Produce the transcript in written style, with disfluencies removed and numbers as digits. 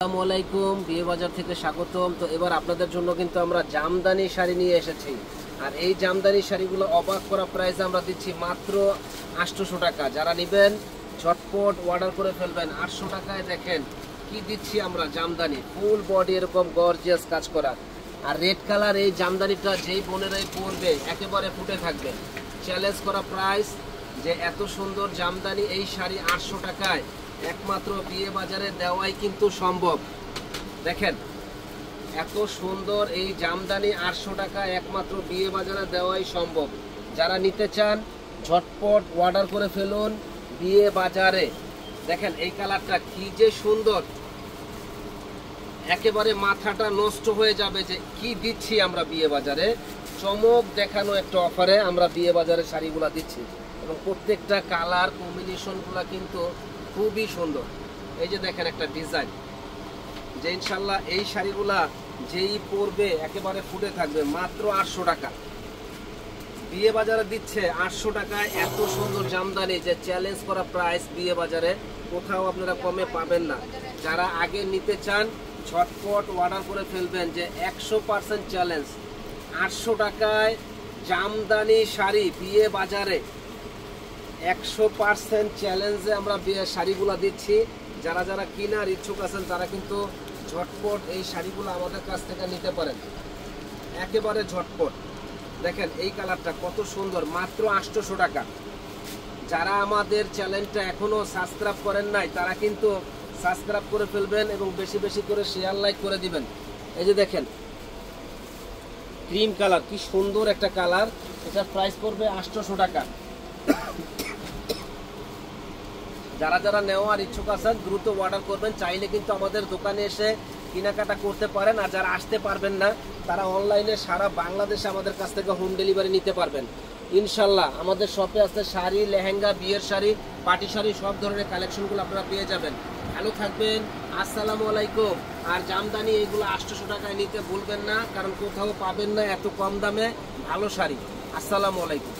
আসসালামু আলাইকুম, বিয়ে বাজার থেকে স্বাগতম। তো এবার আপনাদের জন্য কিন্তু আমরা জামদানি শাড়ি নিয়ে এসেছি। আর এই জামদানি শাড়িগুলো অবাক করা প্রাইসে আমরা দিচ্ছি মাত্র 800 টাকা। যারা নেবেন ঝটপট অর্ডার করে ফেলবেন। 800 টাকায় দেখেন কি দিচ্ছি আমরা, জামদানি ফুল বডি এরকম গর্জিয়াস কাজ করা। আর রেড কালার এই জামদানিটা যেই বোনেরাই পরবে একেবারে ফুটে থাকবে। চ্যালেঞ্জ করা প্রাইস যে এত সুন্দর জামদানি এই শাড়ি 800 টাকায় একমাত্র বিয়ে বাজারে দেওয়াই কিন্তু সম্ভব। দেখেন এত সুন্দর এই জামদানি 800 টাকা একমাত্র বিয়ে বাজারে দেওয়াই সম্ভব। যারা নিতে চান ঝটপট অর্ডার করে ফেলুন বিয়ে বাজারে। দেখেন এই কালারটা কি যে সুন্দর, একেবারে মাথাটা নষ্ট হয়ে যাবে যে কি দিচ্ছি আমরা বিয়ে বাজারে। চমক দেখানো একটা অফারে আমরা বিয়ে বাজারে শাড়িগুলা দিচ্ছি এবং প্রত্যেকটা কালার কম্বিনেশনগুলা কিন্তু খুবই সুন্দর। এই যে দেখেন একটা ডিজাইন যে ইনশাল্লাহ এই শাড়িগুলা যেই পরবে একেবারে ফুটে থাকবে। মাত্র 800 টাকা বিয়ে বাজারে দিচ্ছে। 800 টাকায় এত সুন্দর জামদানি যে চ্যালেঞ্জ করা প্রাইস, বিয়ে বাজারে কোথাও আপনারা কমে পাবেন না। যারা আগে নিতে চান ঝটপট অর্ডার করে ফেলবেন যে 100% চ্যালেঞ্জ। 800 টাকায় জামদানি শাড়ি বিয়ে বাজারে 100% চ্যালেঞ্জে আমরা বিয়ে শাড়িগুলা দিচ্ছি। যারা যারা কেনার ইচ্ছুক আছেন তারা কিন্তু ঝটপট এই শাড়িগুলো আমাদের কাছ থেকে নিতে পারেন, একেবারে ঝটপট। দেখেন এই কালারটা কত সুন্দর, মাত্র 800 টাকা। যারা আমাদের চ্যানেলটা এখনো সাবস্ক্রাইব করেন নাই তারা কিন্তু সাবস্ক্রাইব করে ফেলবেন এবং বেশি বেশি করে শেয়ার লাইক করে দিবেন। এই যে দেখেন ক্রিম কালার, কি সুন্দর একটা কালার। এটার প্রাইস পড়বে 800 টাকা। যারা যারা নেওয়ার ইচ্ছুক আছেন দ্রুত অর্ডার করবেন। চাইলে কিন্তু আমাদের দোকানে এসে কেনাকাটা করতে পারেন। আর যারা আসতে পারবেন না তারা অনলাইনে সারা বাংলাদেশে আমাদের কাছ থেকে হোম ডেলিভারি নিতে পারবেন ইনশাল্লাহ। আমাদের শপে আছে শাড়ি, লেহেঙ্গা, বিয়ের শাড়ি, পার্টি শাড়ি, সব ধরনের কালেকশনগুলো আপনারা পেয়ে যাবেন। ভালো থাকবেন, আসসালামু আলাইকুম। আর জামদানি এইগুলো 800 টাকায় নিতে ভুলবেন না, কারণ কোথাও পাবেন না এত কম দামে ভালো শাড়ি। আসসালামু আলাইকুম।